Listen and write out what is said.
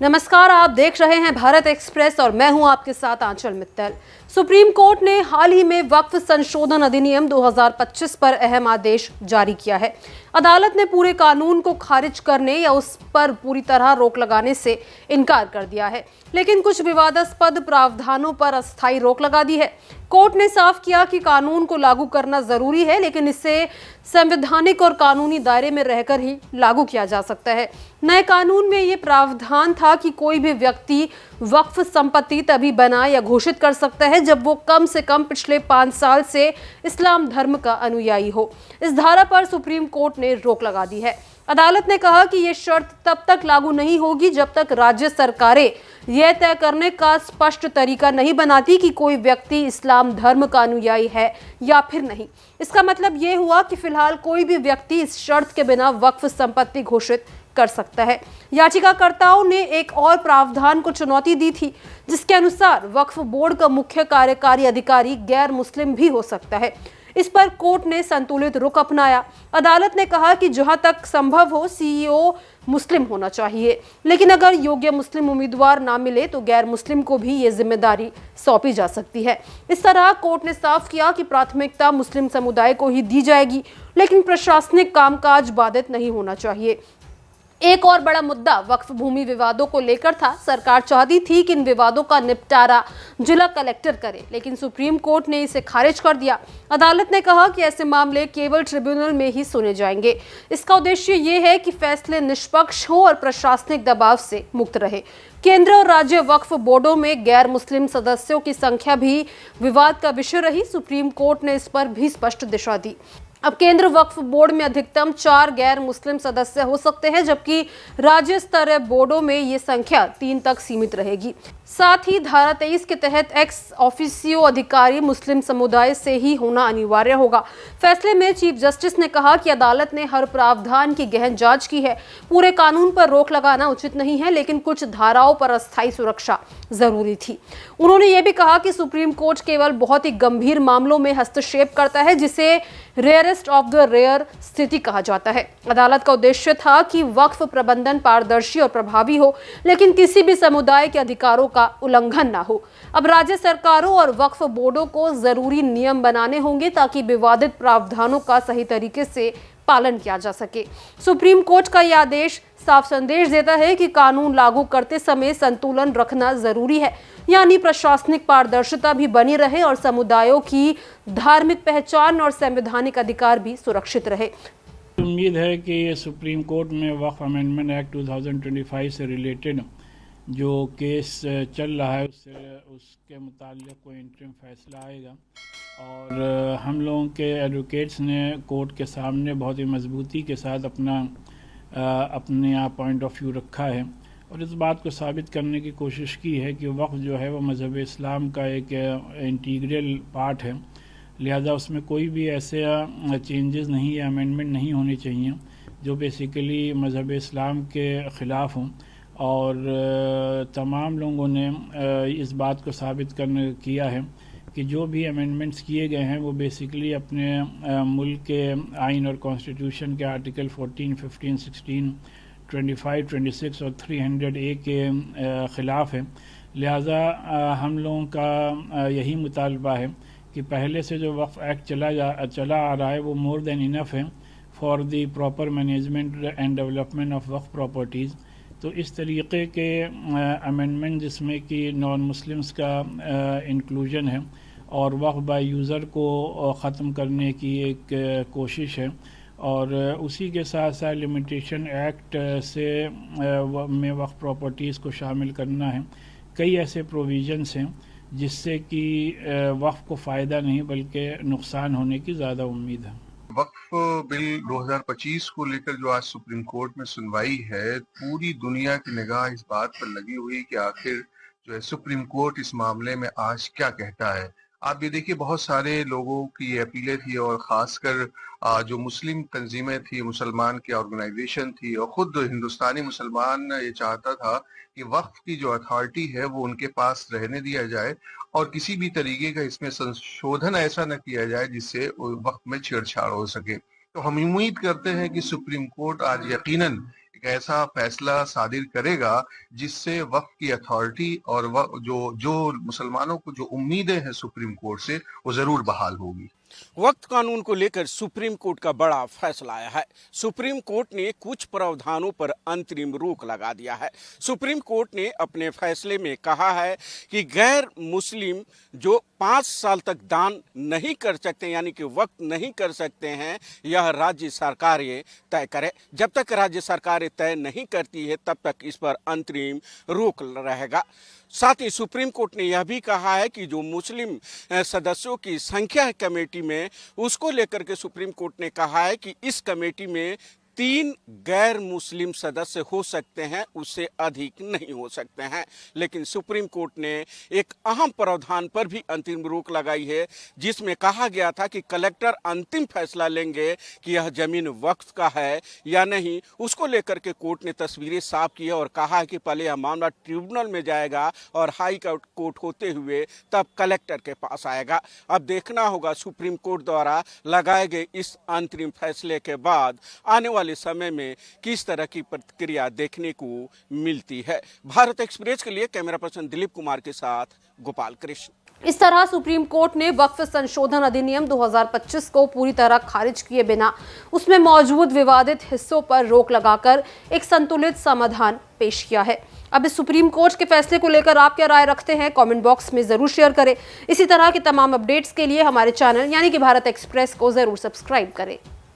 नमस्कार, आप देख रहे हैं भारत एक्सप्रेस और मैं हूं आपके साथ आंचल मित्तल। सुप्रीम कोर्ट ने हाल ही में वक्फ संशोधन अधिनियम 2025 पर अहम आदेश जारी किया है। अदालत ने पूरे कानून को खारिज करने या उस पर पूरी तरह रोक लगाने से इनकार कर दिया है, लेकिन कुछ विवादास्पद प्रावधानों पर अस्थायी रोक लगा दी है। कोर्ट ने साफ किया कि कानून को लागू करना जरूरी है, लेकिन इसे संवैधानिक और कानूनी दायरे में रहकर ही लागू किया जा सकता है। नए कानून में ये प्रावधान था कि कोई भी व्यक्ति वक्फ संपत्ति तभी बना या घोषित कर सकता है जब वो कम से कम पिछले 5 साल से इस्लाम धर्म का अनुयायी हो। इस धारा पर सुप्रीम कोर्ट ने रोक लगा दी है। अदालत ने कहा कि ये शर्त तब तक लागू नहीं होगी जब तक राज्य सरकारें यह तय करने का स्पष्ट तरीका नहीं बनाती कि कोई व्यक्ति इस्लाम धर्म का अनुयायी है या फिर नहीं। इसका मतलब ये हुआ कि फिलहाल कोई भी व्यक्ति इस शर्त के बिना वक्फ संपत्ति घोषित कर सकता है। याचिकाकर्ताओं ने एक और प्रावधान को चुनौती दी थी, जिसके अनुसार वक्फ बोर्ड का मुख्य कार्यकारी अधिकारी गैर मुस्लिम भी हो सकता है। इस पर कोर्ट ने संतुलित रुख अपनाया। अदालत ने कहा कि जहां तक संभव हो सीईओ मुस्लिम होना चाहिए, लेकिन अगर योग्य मुस्लिम उम्मीदवार ना मिले तो गैर मुस्लिम को भी ये जिम्मेदारी सौंपी जा सकती है। इस तरह कोर्ट ने साफ किया कि प्राथमिकता मुस्लिम समुदाय को ही दी जाएगी, लेकिन प्रशासनिक कामकाज बाधित नहीं होना चाहिए। एक और बड़ा मुद्दा वक्फ भूमि विवादों को लेकर था। सरकार चाहती थी कि इन विवादों का निपटारा जिला कलेक्टर करे, लेकिन सुप्रीम कोर्ट ने इसे खारिज कर दिया। अदालत ने कहा कि ऐसे मामले केवल ट्रिब्यूनल में ही सुने जाएंगे। इसका उद्देश्य ये है कि फैसले निष्पक्ष हो और प्रशासनिक दबाव से मुक्त रहे। केंद्र और राज्य वक्फ बोर्डों में गैर मुस्लिम सदस्यों की संख्या भी विवाद का विषय रही। सुप्रीम कोर्ट ने इस पर भी स्पष्ट दिशा दी। अब केंद्र वक्फ बोर्ड में अधिकतम 4 गैर मुस्लिम सदस्य हो सकते हैं, जबकि राज्य स्तरीय बोर्डों में ये संख्या 3 तक सीमित रहेगी। साथ ही धारा 23 के तहत एक्स ऑफिसियो अधिकारी मुस्लिम समुदाय से ही होना अनिवार्य होगा। फैसले में चीफ जस्टिस ने कहा कि अदालत ने हर प्रावधान की गहन जांच की है। पूरे कानून पर रोक लगाना उचित नहीं है, लेकिन कुछ धाराओं पर अस्थायी सुरक्षा जरूरी थी। उन्होंने ये भी कहा कि सुप्रीम कोर्ट केवल बहुत ही गंभीर मामलों में हस्तक्षेप करता है, जिसे रेयरेस्ट ऑफ द रेयर स्थिति कहा जाता है। अदालत का उद्देश्य था कि वक्फ प्रबंधन पारदर्शी और प्रभावी हो, लेकिन किसी भी समुदाय के अधिकारों का उल्लंघन ना हो। अब राज्य सरकारों और वक्फ बोर्डों को जरूरी नियम बनाने होंगे ताकि विवादित प्रावधानों का सही तरीके से पालन किया जा सके। सुप्रीम कोर्ट का यह आदेश साफ संदेश देता है कि कानून लागू करते समय संतुलन रखना जरूरी है, यानी प्रशासनिक पारदर्शिता भी बनी रहे और समुदायों की धार्मिक पहचान और संवैधानिक अधिकार भी सुरक्षित रहे। उम्मीद है कि ये सुप्रीम कोर्ट में वक्फ अमेंडमेंट एक्ट 2025 से रिलेटेड जो केस चल रहा है उसके मुताल्लिक कोई इंटरिम फैसला आएगा और हम लोगों के एडवोकेट्स ने कोर्ट के सामने बहुत ही मजबूती के साथ अपने यहाँ पॉइंट ऑफ व्यू रखा है और इस बात को साबित करने की कोशिश की है कि वक्फ जो है वो मज़हब इस्लाम का एक इंटीग्रल पार्ट है। लिहाजा उसमें कोई भी ऐसे चेंजेस नहीं या अमेंडमेंट नहीं होने चाहिए जो बेसिकली मज़हब इस्लाम के ख़िलाफ़ हों और तमाम लोगों ने इस बात को साबित किया है कि जो भी अमेंडमेंट्स किए गए हैं वो बेसिकली अपने मुल्क के आइन और कॉन्स्टिट्यूशन के आर्टिकल 14, 15, 16, 25, 26 और 300A के ख़िलाफ़ है। लिहाजा हम लोगों का यही मुतालबा है कि पहले से जो वक्फ एक्ट चला आ रहा है वो मोर देन इनफ है for the proper management and development of Waqf properties. तो इस तरीके के अमेंडमेंट जिसमें कि नॉन मुस्लिम्स का इंक्लूजन है और वक्फ बाय यूज़र को ख़त्म करने की एक कोशिश है और उसी के साथ साथ लिमिटेशन एक्ट से में वक्फ प्रॉपर्टीज़ को शामिल करना है। कई ऐसे प्रोविज़न्स हैं जिससे कि वक्फ को फ़ायदा नहीं बल्कि नुकसान होने की ज़्यादा उम्मीद है। वक्फ बिल 2025 को लेकर जो आज सुप्रीम कोर्ट में सुनवाई है, पूरी दुनिया की निगाह इस बात पर लगी हुई कि आखिर जो है सुप्रीम कोर्ट इस मामले में आज क्या कहता है। आप ये देखिए, बहुत सारे लोगों की अपीलें थी और खासकर जो मुस्लिम तंजीमें थी, मुसलमान की ऑर्गेनाइजेशन थी और खुद हिंदुस्तानी मुसलमान ये चाहता था कि वक्फ की जो अथॉरिटी है वो उनके पास रहने दिया जाए और किसी भी तरीके का इसमें संशोधन ऐसा न किया जाए जिससे वक्त में छेड़छाड़ हो सके। तो हम उम्मीद करते हैं कि सुप्रीम कोर्ट आज यकीनन एक ऐसा फैसला सादिर करेगा जिससे वक्फ की अथॉरिटी और जो मुसलमानों को जो उम्मीदें हैं सुप्रीम कोर्ट से वो जरूर बहाल होगी। वक्त कानून को लेकर सुप्रीम कोर्ट का बड़ा फैसला आया है। सुप्रीम कोर्ट ने कुछ प्रावधानों पर अंतरिम रोक लगा दिया है। सुप्रीम कोर्ट ने अपने फैसले में कहा है कि गैर मुस्लिम जो 5 साल तक दान नहीं कर सकते, यानी कि वक्त नहीं कर सकते हैं, यह राज्य सरकारें तय करे। जब तक राज्य सरकारें तय नहीं करती है तब तक इस पर अंतरिम रोक रहेगा। साथ ही सुप्रीम कोर्ट ने यह भी कहा है कि जो मुस्लिम सदस्यों की संख्या है कमेटी में, उसको लेकर के सुप्रीम कोर्ट ने कहा है कि इस कमेटी में 3 गैर मुस्लिम सदस्य हो सकते हैं, उससे अधिक नहीं हो सकते हैं। लेकिन सुप्रीम कोर्ट ने एक अहम प्रावधान पर भी अंतिम रोक लगाई है, जिसमें कहा गया था कि कलेक्टर अंतिम फैसला लेंगे कि यह जमीन वक्फ का है या नहीं। उसको लेकर के कोर्ट ने तस्वीरें साफ की और कहा है कि पहले यह मामला ट्रिब्यूनल में जाएगा और हाई कोर्ट होते हुए तब कलेक्टर के पास आएगा। अब देखना होगा सुप्रीम कोर्ट द्वारा लगाए गए इस अंतरिम फैसले के बाद आने वाले समय में किस तरह की प्रतिक्रिया देखने को मिलती है। भारत एक्सप्रेस के लिए कैमरा पर्सन दिलीप कुमार के साथ गोपाल कृष्ण। इस तरह सुप्रीम कोर्ट ने वक्फ संशोधन अधिनियम 2025 को पूरी तरह खारिज किए बिना उसमें मौजूद विवादित हिस्सों पर रोक लगाकर एक संतुलित समाधान पेश किया है। अब इस सुप्रीम कोर्ट के फैसले को लेकर आप क्या राय रखते हैं, कमेंट बॉक्स में जरूर शेयर करें। इसी तरह की तमाम अपडेट्स के लिए हमारे चैनल यानी कि भारत एक्सप्रेस को जरूर सब्सक्राइब करें।